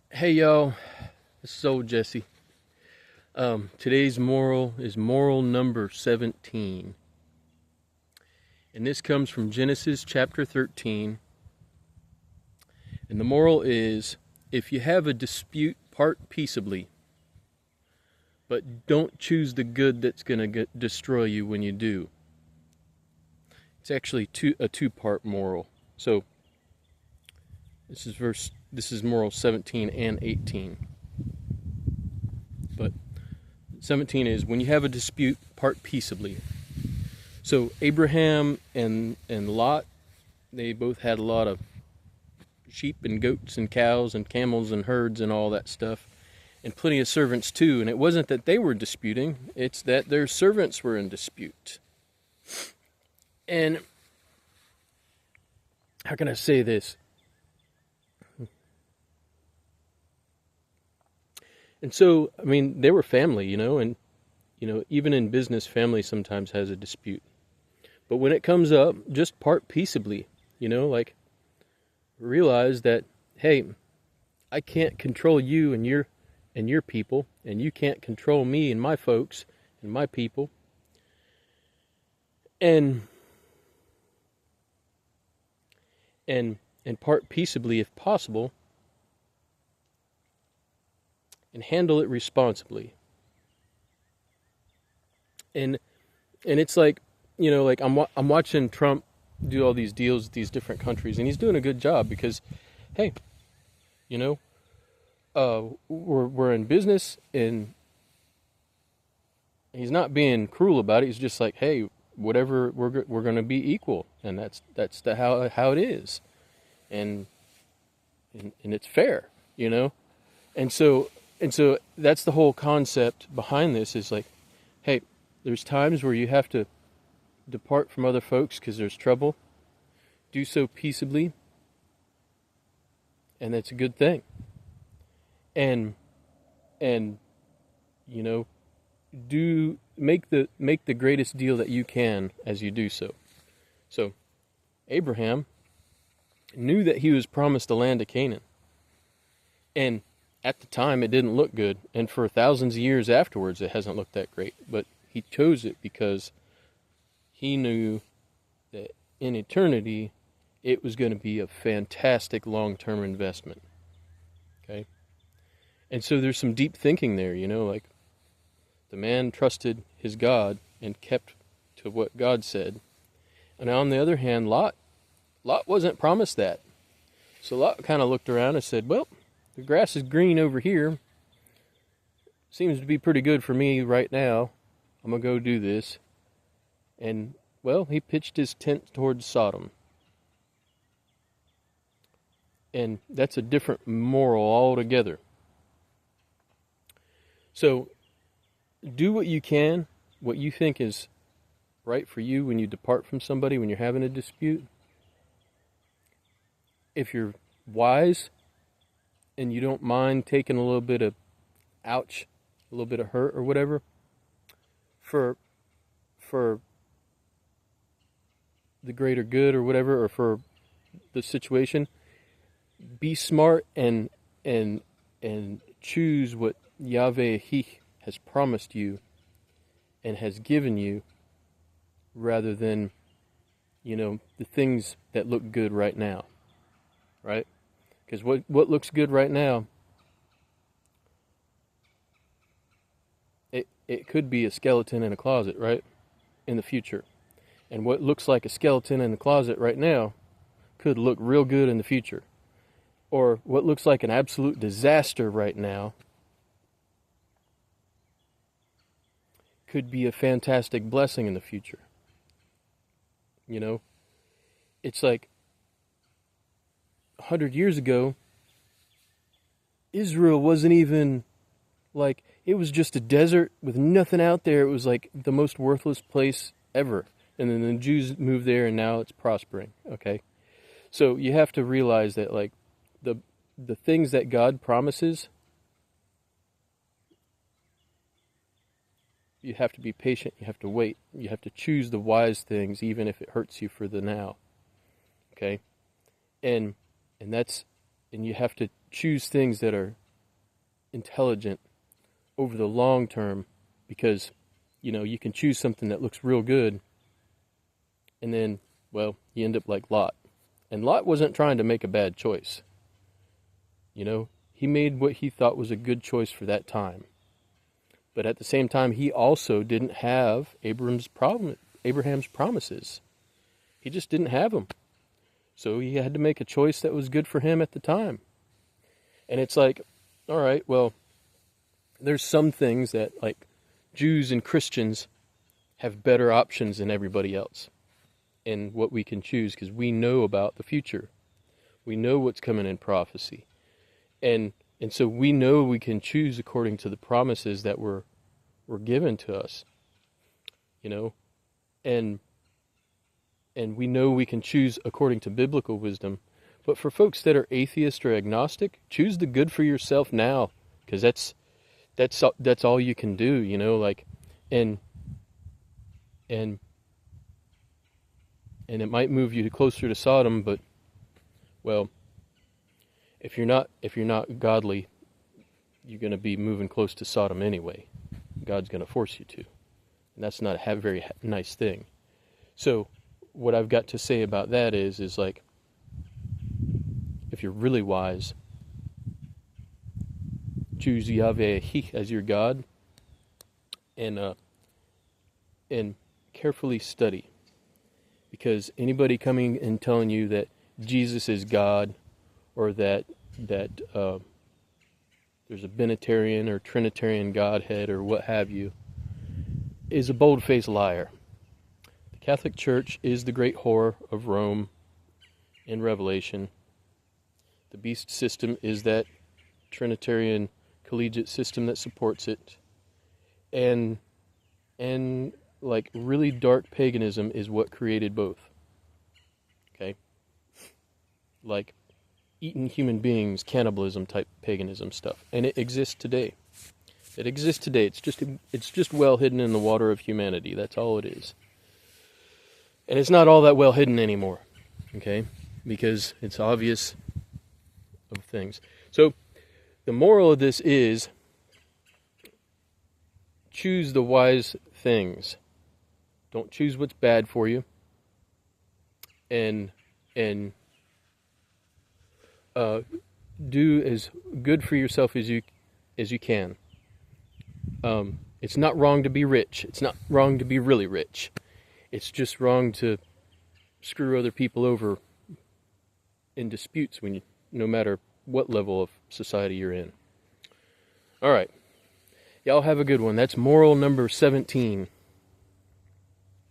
Hey y'all, this is old Jesse. Today's moral is moral number 17. And this comes from Genesis chapter 13. And the moral is, if you have a dispute, part peaceably. But don't choose the good that's going to destroy you when you do. It's actually a two-part moral. So this is moral 17 and 18. But 17 is, when you have a dispute, part peaceably. So Abraham and Lot, they both had a lot of sheep and goats and cows and camels and herds and all that stuff, and plenty of servants too. And it wasn't that they were disputing, it's that their servants were in dispute. And how can I say this? And so, I mean, they were family, and even in business, family sometimes has a dispute. But when it comes up, just part peaceably, like realize that, hey, I can't control you and your people, and you can't control me and my folks and my people. And part peaceably if possible, and handle it responsibly. And it's like, like I'm watching Trump do all these deals with these different countries, and he's doing a good job because, hey, we're in business, and he's not being cruel about it. He's just like, hey, whatever, we're going to be equal, and that's how it is, and it's fair, and so that's the whole concept behind this is like, hey, there's times where you have to depart from other folks because there's trouble. Do so peaceably, and that's a good thing. And do make the greatest deal that you can as you do so. So Abraham knew that he was promised the land of Canaan, and at the time it didn't look good, and for thousands of years afterwards it hasn't looked that great, but he chose it because he knew that in eternity it was going to be a fantastic long-term investment. Okay? And so there's some deep thinking there, like the man trusted his God and kept to what God said. And on the other hand, Lot wasn't promised that. So Lot kind of looked around and said, well, the grass is green over here. Seems to be pretty good for me right now. I'm going to go do this. And, well, he pitched his tent towards Sodom. And that's a different moral altogether. So, do what you can, what you think is right for you when you depart from somebody, when you're having a dispute. If you're wise and you don't mind taking a little bit of ouch, a little bit of hurt or whatever, for the greater good or whatever, or for the situation, be smart and choose what Yahweh He has promised you and has given you, rather than the things that look good right now, right? Because what looks good right now, it could be a skeleton in a closet, right, in the future. And what looks like a skeleton in the closet right now could look real good in the future. Or what looks like an absolute disaster right now could be a fantastic blessing in the future. It's like 100 years ago, Israel wasn't even, like, it was just a desert with nothing out there. It was like the most worthless place ever. And then the Jews moved there, and now it's prospering, okay? So you have to realize that, like, the things that God promises, you have to be patient, you have to wait, you have to choose the wise things, even if it hurts you for the now, okay? And you have to choose things that are intelligent over the long term, because, you can choose something that looks real good, and then, well, you end up like Lot. And Lot wasn't trying to make a bad choice. He made what he thought was a good choice for that time. But at the same time, he also didn't have Abraham's promises. He just didn't have them. So he had to make a choice that was good for him at the time. And it's like, all right, well, there's some things that, like, Jews and Christians have better options than everybody else in what we can choose, because we know about the future. We know what's coming in prophecy. And so we know we can choose according to the promises that were given to us. And we know we can choose according to biblical wisdom. But for folks that are atheist or agnostic, choose the good for yourself now, because that's all you can do, and it might move you closer to Sodom, but, well, if you're not godly, you're going to be moving close to Sodom anyway. God's going to force you to, and that's not a very nice thing. So what I've got to say about that is like, if you're really wise, choose Yahweh as your God, and carefully study. Because anybody coming and telling you that Jesus is God, or that there's a Binitarian or Trinitarian Godhead or what have you, is a bold-faced liar. The Catholic Church is the great whore of Rome in Revelation. The beast system is that Trinitarian collegiate system that supports it. And like, really dark paganism is what created both. Okay? Like eating human beings, cannibalism type paganism stuff. And it exists today. It's just well hidden in the water of humanity. That's all it is. And it's not all that well hidden anymore. Okay? Because it's obvious of things. So the moral of this is, choose the wise things. Don't choose what's bad for you. And do as good for yourself as you can. It's not wrong to be rich. It's not wrong to be really rich. It's just wrong to screw other people over in disputes no matter what level of society you're in. All right. Y'all have a good one. That's moral number 17.